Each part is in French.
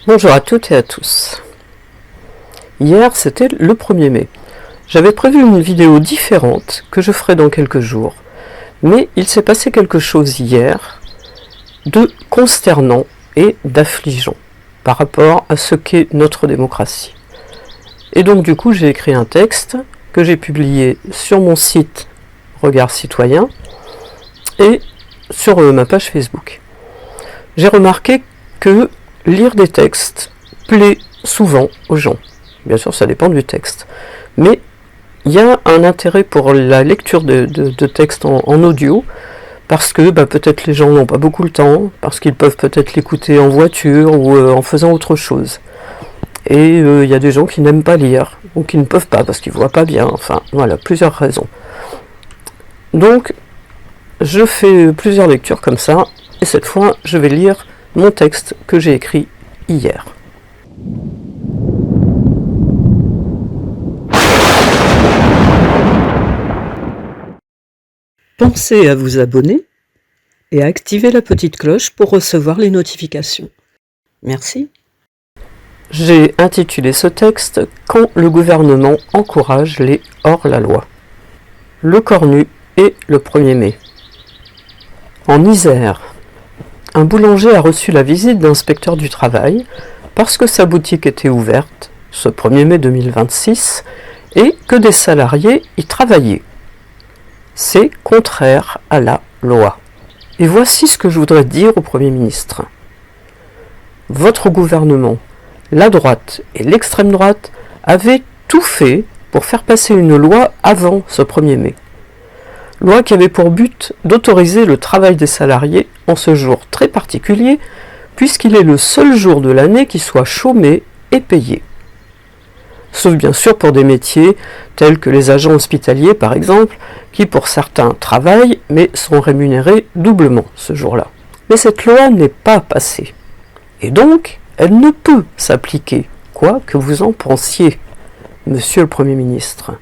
Bonjour à toutes et à tous. Hier, c'était le 1er mai. J'avais prévu une vidéo différente que je ferai dans quelques jours, mais il s'est passé quelque chose hier de consternant et d'affligeant par rapport à ce qu'est notre démocratie. Et donc du coup, j'ai écrit un texte que j'ai publié sur mon site Regard Citoyen et sur ma page Facebook. J'ai remarqué que lire des textes plaît souvent aux gens. Bien sûr, ça dépend du texte. Mais il y a un intérêt pour la lecture de textes en audio, parce que peut-être les gens n'ont pas beaucoup le temps, parce qu'ils peuvent peut-être l'écouter en voiture ou en faisant autre chose. Et il y a des gens qui n'aiment pas lire, ou qui ne peuvent pas, parce qu'ils ne voient pas bien. Enfin, voilà, plusieurs raisons. Donc, je fais plusieurs lectures comme ça, et cette fois, je vais lire mon texte que j'ai écrit hier. Pensez à vous abonner et à activer la petite cloche pour recevoir les notifications. Merci. J'ai intitulé ce texte « Quand le gouvernement encourage les hors-la-loi ». Le Cornu et le 1er mai. En Isère, un boulanger a reçu la visite d'inspecteur du travail parce que sa boutique était ouverte ce 1er mai 2026 et que des salariés y travaillaient. C'est contraire à la loi. Et voici ce que je voudrais dire au Premier ministre. Votre gouvernement, la droite et l'extrême droite, avaient tout fait pour faire passer une loi avant ce 1er mai. Loi qui avait pour but d'autoriser le travail des salariés en ce jour très particulier, puisqu'il est le seul jour de l'année qui soit chômé et payé. Sauf bien sûr pour des métiers tels que les agents hospitaliers par exemple, qui pour certains travaillent mais sont rémunérés doublement ce jour-là. Mais cette loi n'est pas passée. Et donc, elle ne peut s'appliquer, quoi que vous en pensiez, Monsieur le Premier ministre.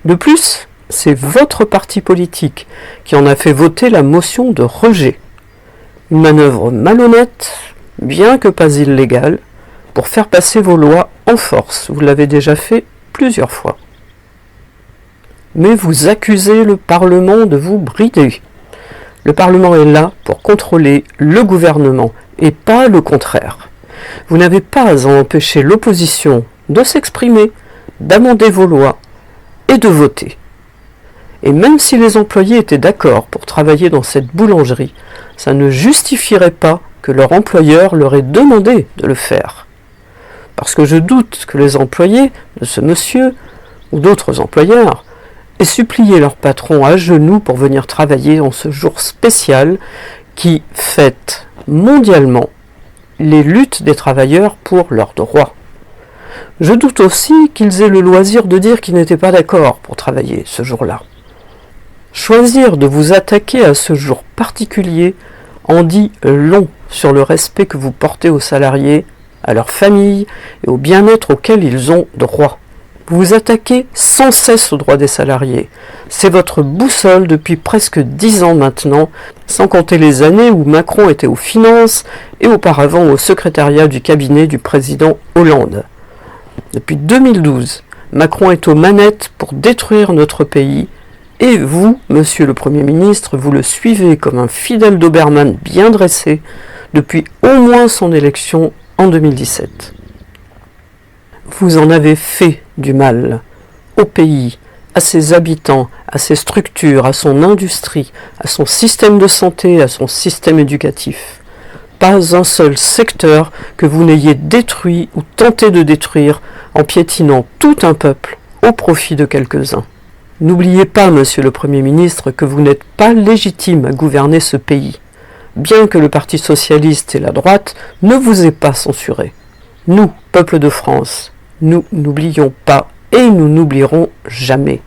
De plus, c'est votre parti politique qui en a fait voter la motion de rejet. Une manœuvre malhonnête, bien que pas illégale, pour faire passer vos lois en force. Vous l'avez déjà fait plusieurs fois. Mais vous accusez le Parlement de vous brider. Le Parlement est là pour contrôler le gouvernement et pas le contraire. Vous n'avez pas à empêcher l'opposition de s'exprimer, d'amender vos lois et de voter. Et même si les employés étaient d'accord pour travailler dans cette boulangerie, ça ne justifierait pas que leur employeur leur ait demandé de le faire. Parce que je doute que les employés de ce monsieur, ou d'autres employeurs, aient supplié leur patron à genoux pour venir travailler en ce jour spécial qui fête mondialement les luttes des travailleurs pour leurs droits. Je doute aussi qu'ils aient le loisir de dire qu'ils n'étaient pas d'accord pour travailler ce jour-là. Choisir de vous attaquer à ce jour particulier en dit long sur le respect que vous portez aux salariés, à leurs familles et au bien-être auquel ils ont droit. Vous vous attaquez sans cesse aux droits des salariés. C'est votre boussole depuis presque 10 ans maintenant, sans compter les années où Macron était aux finances et auparavant au secrétariat du cabinet du président Hollande. Depuis 2012, Macron est aux manettes pour détruire notre pays. Et vous, monsieur le Premier ministre, vous le suivez comme un fidèle Doberman bien dressé depuis au moins son élection en 2017. Vous en avez fait du mal au pays, à ses habitants, à ses structures, à son industrie, à son système de santé, à son système éducatif. Pas un seul secteur que vous n'ayez détruit ou tenté de détruire en piétinant tout un peuple au profit de quelques-uns. N'oubliez pas, monsieur le Premier ministre, que vous n'êtes pas légitime à gouverner ce pays, bien que le Parti socialiste et la droite ne vous aient pas censuré. Nous, peuple de France, nous n'oublions pas et nous n'oublierons jamais.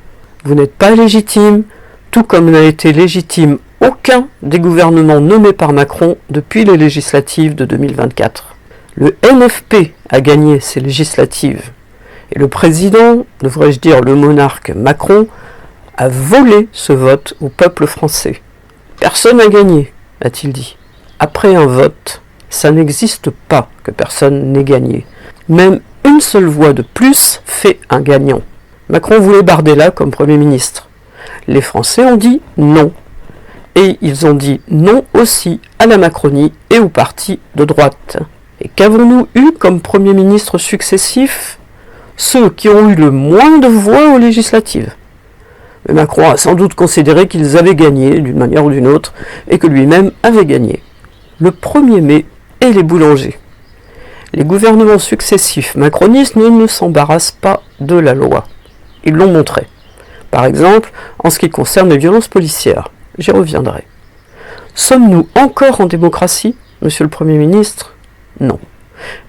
Vous n'êtes pas légitime, tout comme n'a été légitime aucun des gouvernements nommés par Macron depuis les législatives de 2024. Le NFP a gagné ces législatives. Et le président, devrais-je dire le monarque Macron, a volé ce vote au peuple français. Personne n'a gagné, a-t-il dit. Après un vote, Ça n'existe pas que personne n'ait gagné. Même une seule voix de plus fait un gagnant. Macron voulait Bardella comme Premier ministre. Les Français ont dit non. Et ils ont dit non aussi à la Macronie et aux partis de droite. Et qu'avons-nous eu comme Premier ministre successifs? Ceux qui ont eu le moins de voix aux législatives. Mais Macron a sans doute considéré qu'ils avaient gagné d'une manière ou d'une autre et que lui-même avait gagné. Le 1er mai et les boulangers. Les gouvernements successifs macronistes ne s'embarrassent pas de la loi. Ils l'ont montré. Par exemple, en ce qui concerne les violences policières. J'y reviendrai. Sommes-nous encore en démocratie, monsieur le Premier ministre? Non.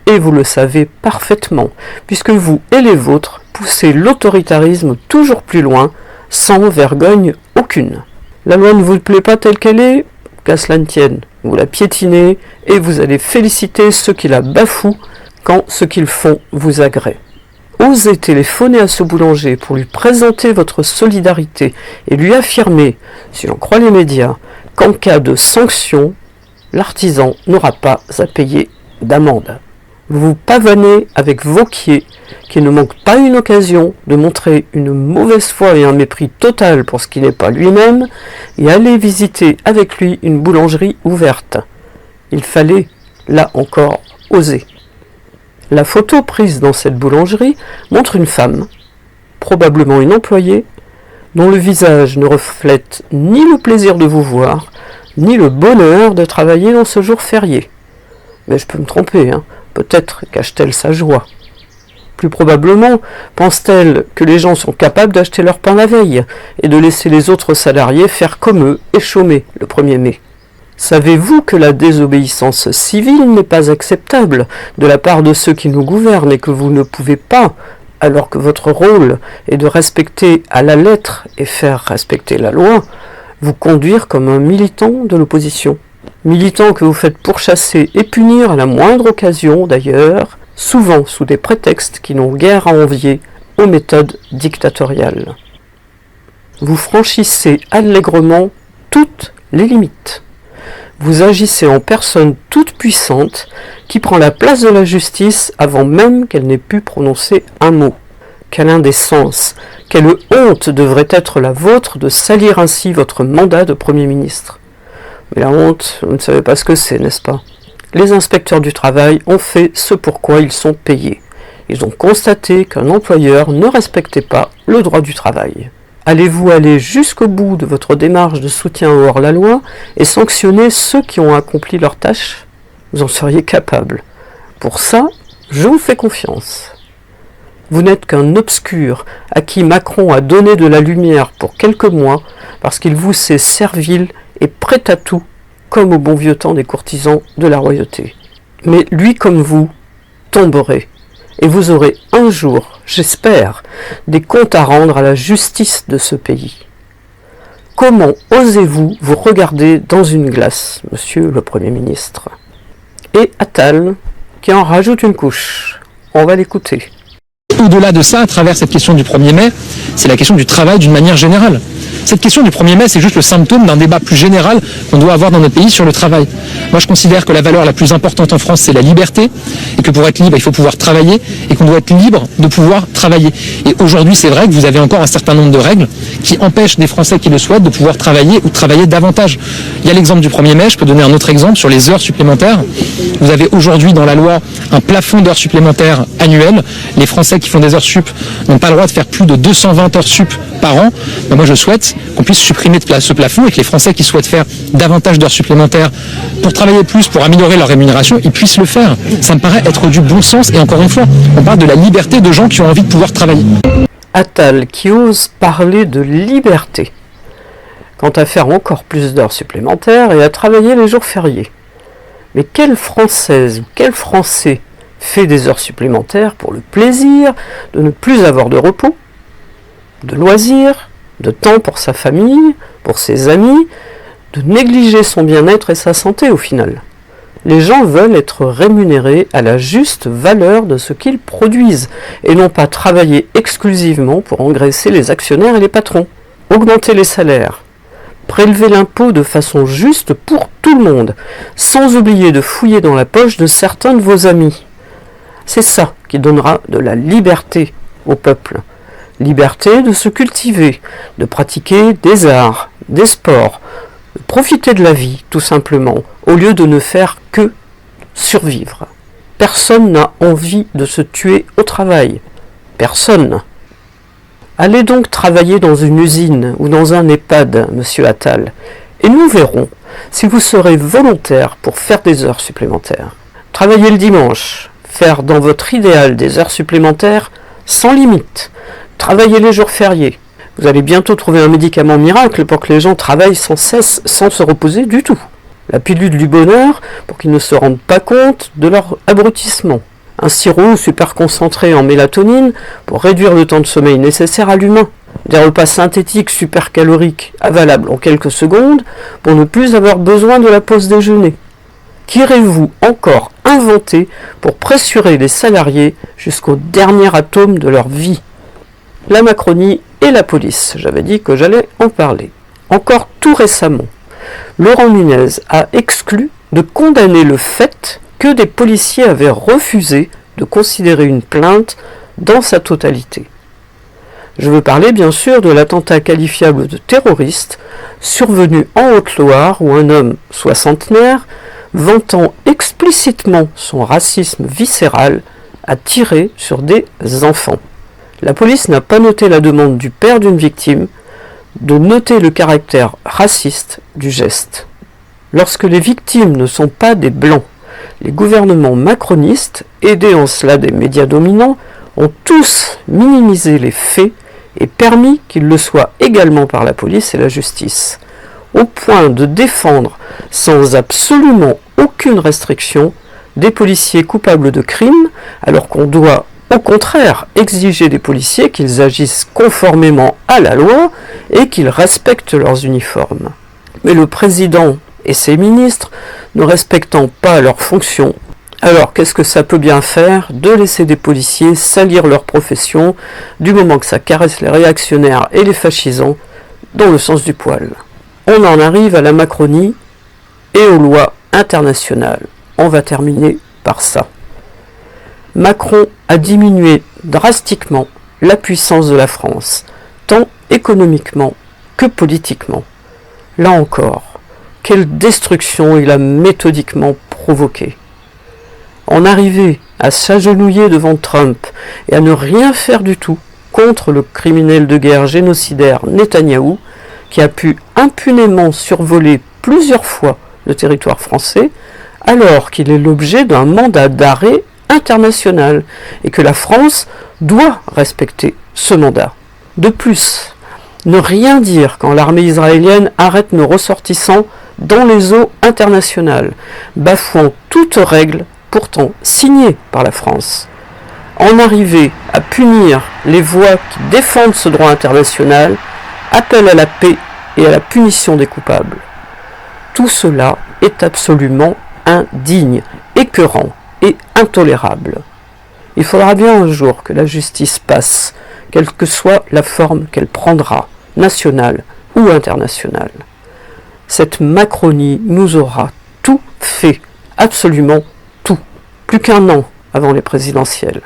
Et vous le savez parfaitement, puisque vous et les vôtres poussez l'autoritarisme toujours plus loin, sans vergogne aucune. La loi ne vous plaît pas telle qu'elle est? Qu'à cela ne tienne. Vous la piétinez et vous allez féliciter ceux qui la bafouent quand ce qu'ils font vous agrée. Osez téléphoner à ce boulanger pour lui présenter votre solidarité et lui affirmer, si l'on croit les médias, qu'en cas de sanction, l'artisan n'aura pas à payer d'amende. Vous vous pavanez avec Vauquier, qui ne manque pas une occasion de montrer une mauvaise foi et un mépris total pour ce qui n'est pas lui-même, et allez visiter avec lui une boulangerie ouverte. Il fallait, là encore, oser. La photo prise dans cette boulangerie montre une femme, probablement une employée, dont le visage ne reflète ni le plaisir de vous voir, ni le bonheur de travailler dans ce jour férié. Mais je peux me tromper, peut-être cache-t-elle sa joie. Plus probablement, pense-t-elle que les gens sont capables d'acheter leur pain la veille et de laisser les autres salariés faire comme eux et chômer le 1er mai. Savez-vous que la désobéissance civile n'est pas acceptable de la part de ceux qui nous gouvernent et que vous ne pouvez pas, alors que votre rôle est de respecter à la lettre et faire respecter la loi, vous conduire comme un militant de l'opposition? Militant que vous faites pourchasser et punir à la moindre occasion d'ailleurs, souvent sous des prétextes qui n'ont guère à envier aux méthodes dictatoriales. Vous franchissez allègrement toutes les limites. Vous agissez en personne toute puissante qui prend la place de la justice avant même qu'elle n'ait pu prononcer un mot. Quelle indécence, quelle honte devrait être la vôtre de salir ainsi votre mandat de Premier ministre. Mais la honte, vous ne savez pas ce que c'est, n'est-ce pas? Les inspecteurs du travail ont fait ce pourquoi ils sont payés. Ils ont constaté qu'un employeur ne respectait pas le droit du travail. Allez-vous aller jusqu'au bout de votre démarche de soutien au hors-la-loi et sanctionner ceux qui ont accompli leur tâche? Vous en seriez capable. Pour ça, je vous fais confiance. Vous n'êtes qu'un obscur à qui Macron a donné de la lumière pour quelques mois parce qu'il vous sait servile et prêt à tout, comme au bon vieux temps des courtisans de la royauté. Mais lui comme vous, tomberez. Et vous aurez un jour, j'espère, des comptes à rendre à la justice de ce pays. Comment osez-vous vous regarder dans une glace, monsieur le Premier ministre? Et Attal, qui en rajoute une couche. On va l'écouter. Au-delà de ça, à travers cette question du 1er mai, c'est la question du travail d'une manière générale. Cette question du 1er mai, c'est juste le symptôme d'un débat plus général qu'on doit avoir dans notre pays sur le travail. Moi, je considère que la valeur la plus importante en France, c'est la liberté, et que pour être libre, il faut pouvoir travailler, et qu'on doit être libre de pouvoir travailler. Et aujourd'hui, c'est vrai que vous avez encore un certain nombre de règles qui empêchent des Français qui le souhaitent de pouvoir travailler ou de travailler davantage. Il y a l'exemple du 1er mai, je peux donner un autre exemple sur les heures supplémentaires. Vous avez aujourd'hui dans la loi un plafond d'heures supplémentaires annuelles. Les Français qui font des heures sup n'ont pas le droit de faire plus de 220 heures sup par an. Ben moi, je souhaite qu'on puisse supprimer ce plafond et que les Français qui souhaitent faire davantage d'heures supplémentaires pour travailler plus, pour améliorer leur rémunération, ils puissent le faire. Ça me paraît être du bon sens et encore une fois, on parle de la liberté de gens qui ont envie de pouvoir travailler. Attal qui ose parler de liberté, quant à faire encore plus d'heures supplémentaires et à travailler les jours fériés. Mais quelle Française ou quel Français fait des heures supplémentaires pour le plaisir de ne plus avoir de repos, de loisirs, de temps pour sa famille, pour ses amis, de négliger son bien-être et sa santé au final? Les gens veulent être rémunérés à la juste valeur de ce qu'ils produisent et non pas travailler exclusivement pour engraisser les actionnaires et les patrons. Augmenter les salaires, Prélevez l'impôt de façon juste pour tout le monde, sans oublier de fouiller dans la poche de certains de vos amis. C'est ça qui donnera de la liberté au peuple. Liberté de se cultiver, de pratiquer des arts, des sports, de profiter de la vie, tout simplement, au lieu de ne faire que survivre. Personne n'a envie de se tuer au travail. Personne. Allez donc travailler dans une usine ou dans un EHPAD, monsieur Attal, et nous verrons si vous serez volontaire pour faire des heures supplémentaires. Travaillez le dimanche, faire dans votre idéal des heures supplémentaires sans limite. Travaillez les jours fériés. Vous allez bientôt trouver un médicament miracle pour que les gens travaillent sans cesse, sans se reposer du tout. La pilule du bonheur pour qu'ils ne se rendent pas compte de leur abrutissement. Un sirop super concentré en mélatonine pour réduire le temps de sommeil nécessaire à l'humain. Des repas synthétiques super caloriques avalables en quelques secondes pour ne plus avoir besoin de la pause déjeuner. Qu'irez-vous encore inventer pour pressurer les salariés jusqu'au dernier atome de leur vie? La Macronie et la police, j'avais dit que j'allais en parler. Encore tout récemment, Laurent Nunez a exclu de condamner le fait que des policiers avaient refusé de considérer une plainte dans sa totalité. Je veux parler bien sûr de l'attentat qualifiable de terroriste survenu en Haute-Loire où un homme soixantenaire, vantant explicitement son racisme viscéral, a tiré sur des enfants. La police n'a pas noté la demande du père d'une victime de noter le caractère raciste du geste. Lorsque les victimes ne sont pas des blancs, les gouvernements macronistes, aidés en cela des médias dominants, ont tous minimisé les faits et permis qu'ils le soient également par la police et la justice, au point de défendre sans absolument aucune restriction des policiers coupables de crimes, alors qu'on doit au contraire exiger des policiers qu'ils agissent conformément à la loi et qu'ils respectent leurs uniformes. Mais le président et ses ministres ne respectant pas leurs fonctions, alors qu'est-ce que ça peut bien faire de laisser des policiers salir leur profession du moment que ça caresse les réactionnaires et les fascisants dans le sens du poil? On en arrive à la Macronie et aux lois internationales. On va terminer par ça. Macron a diminué drastiquement la puissance de la France, tant économiquement que politiquement. Là encore, quelle destruction il a méthodiquement provoquée. En arriver à s'agenouiller devant Trump et à ne rien faire du tout contre le criminel de guerre génocidaire Netanyahou, qui a pu impunément survoler plusieurs fois le territoire français, alors qu'il est l'objet d'un mandat d'arrêt international et que la France doit respecter ce mandat. De plus, ne rien dire quand l'armée israélienne arrête nos ressortissants dans les eaux internationales, bafouant toute règle pourtant signée par la France. En arriver à punir les voix qui défendent ce droit international appelle à la paix et à la punition des coupables. Tout cela est absolument indigne, écœurant et intolérable. Il faudra bien un jour que la justice passe, quelle que soit la forme qu'elle prendra, nationale ou internationale. Cette Macronie nous aura tout fait, absolument tout, plus qu'un an avant les présidentielles.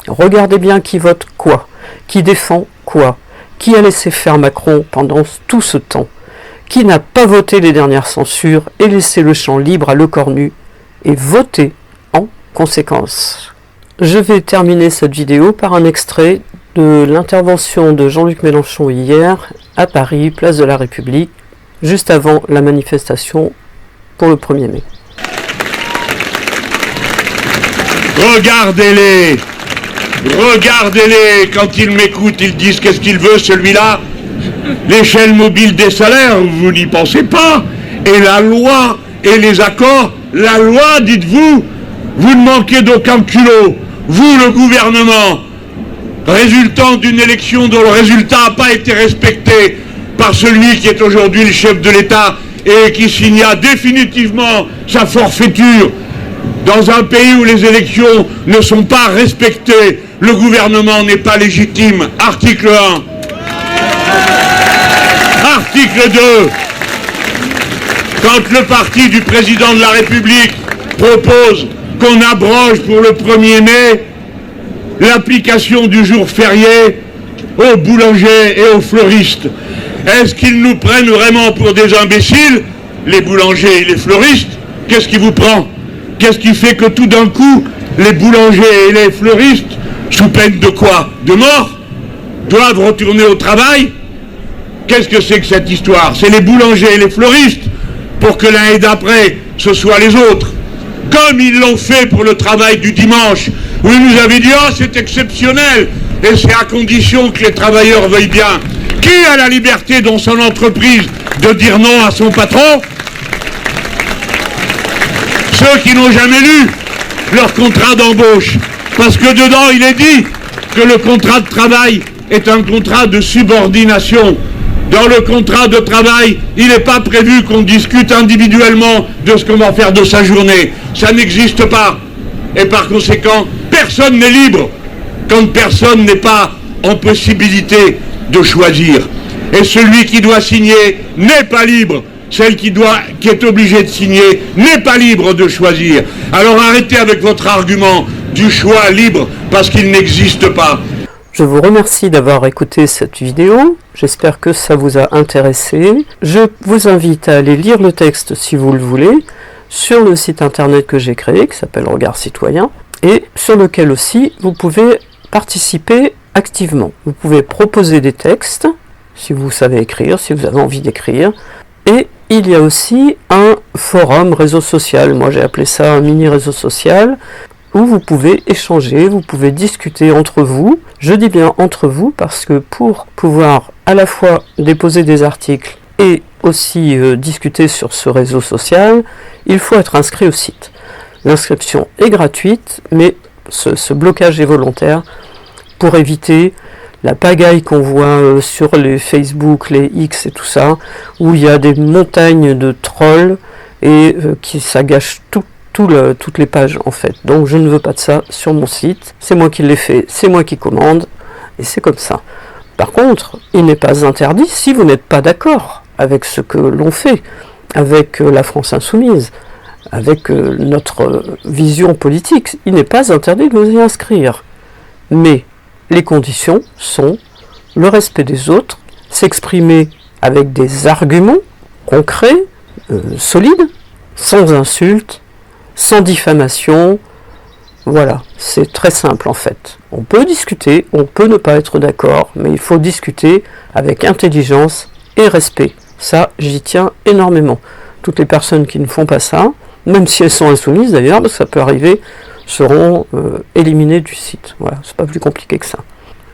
Regardez bien qui vote quoi, qui défend quoi, qui a laissé faire Macron pendant tout ce temps, qui n'a pas voté les dernières censures et laissé le champ libre à Lecornu, et voté en conséquence. Je vais terminer cette vidéo par un extrait de l'intervention de Jean-Luc Mélenchon hier à Paris, place de la République, juste avant la manifestation pour le 1er mai. Regardez-les, regardez-les, quand ils m'écoutent, ils disent qu'est-ce qu'il veut celui-là. L'échelle mobile des salaires, vous n'y pensez pas. Et la loi et les accords, la loi, dites-vous, vous ne manquez d'aucun culot. Vous, le gouvernement, résultant d'une élection dont le résultat n'a pas été respecté par celui qui est aujourd'hui le chef de l'État et qui signa définitivement sa forfaiture. Dans un pays où les élections ne sont pas respectées, le gouvernement n'est pas légitime. Article 1. Article 2. Quand le parti du président de la République propose qu'on abroge pour le 1er mai l'application du jour férié aux boulangers et aux fleuristes, est-ce qu'ils nous prennent vraiment pour des imbéciles, les boulangers et les fleuristes? Qu'est-ce qui vous prend? Qu'est-ce qui fait que tout d'un coup, les boulangers et les fleuristes, sous peine de quoi? De mort, doivent retourner au travail? Qu'est-ce que c'est que cette histoire? C'est les boulangers et les fleuristes, pour que l'année d'après, ce soit les autres. Comme ils l'ont fait pour le travail du dimanche, où ils nous avaient dit « Ah, c'est exceptionnel, et c'est à condition que les travailleurs veuillent bien ». Qui a la liberté dans son entreprise de dire non à son patron? Ceux qui n'ont jamais lu leur contrat d'embauche. Parce que dedans, il est dit que le contrat de travail est un contrat de subordination. Dans le contrat de travail, il n'est pas prévu qu'on discute individuellement de ce qu'on va faire de sa journée. Ça n'existe pas. Et par conséquent, personne n'est libre quand personne n'est pas en possibilité de choisir. Et celui qui doit signer n'est pas libre. Celle qui est obligée de signer n'est pas libre de choisir. Alors arrêtez avec votre argument du choix libre, parce qu'il n'existe pas. Je vous remercie d'avoir écouté cette vidéo. J'espère que ça vous a intéressé. Je vous invite à aller lire le texte si vous le voulez, sur le site internet que j'ai créé, qui s'appelle Regard Citoyen, et sur lequel aussi vous pouvez participer activement. Vous pouvez proposer des textes, si vous savez écrire, si vous avez envie d'écrire, et il y a aussi un forum réseau social, moi j'ai appelé ça un mini réseau social, où vous pouvez échanger, vous pouvez discuter entre vous. Je dis bien entre vous parce que pour pouvoir à la fois déposer des articles et aussi discuter sur ce réseau social, il faut être inscrit au site. L'inscription est gratuite, mais ce blocage est volontaire pour éviter la pagaille qu'on voit sur les Facebook, les X et tout ça, où il y a des montagnes de trolls et ça gâche toutes les pages en fait. Donc je ne veux pas de ça sur mon site, c'est moi qui l'ai fait, c'est moi qui commande, et c'est comme ça. Par contre, il n'est pas interdit, si vous n'êtes pas d'accord avec ce que l'on fait, avec la France Insoumise, avec notre vision politique, il n'est pas interdit de vous y inscrire. Mais les conditions sont le respect des autres, s'exprimer avec des arguments concrets, solides, sans insultes, sans diffamation. Voilà, c'est très simple en fait. On peut discuter, on peut ne pas être d'accord, mais il faut discuter avec intelligence et respect. Ça, j'y tiens énormément. Toutes les personnes qui ne font pas ça, même si elles sont insoumises d'ailleurs, parce que ça peut arriver, seront éliminées du site. Voilà, c'est pas plus compliqué que ça.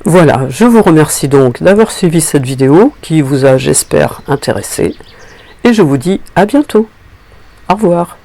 Voilà, je vous remercie donc d'avoir suivi cette vidéo qui vous a, j'espère, intéressé. Et je vous dis à bientôt. Au revoir.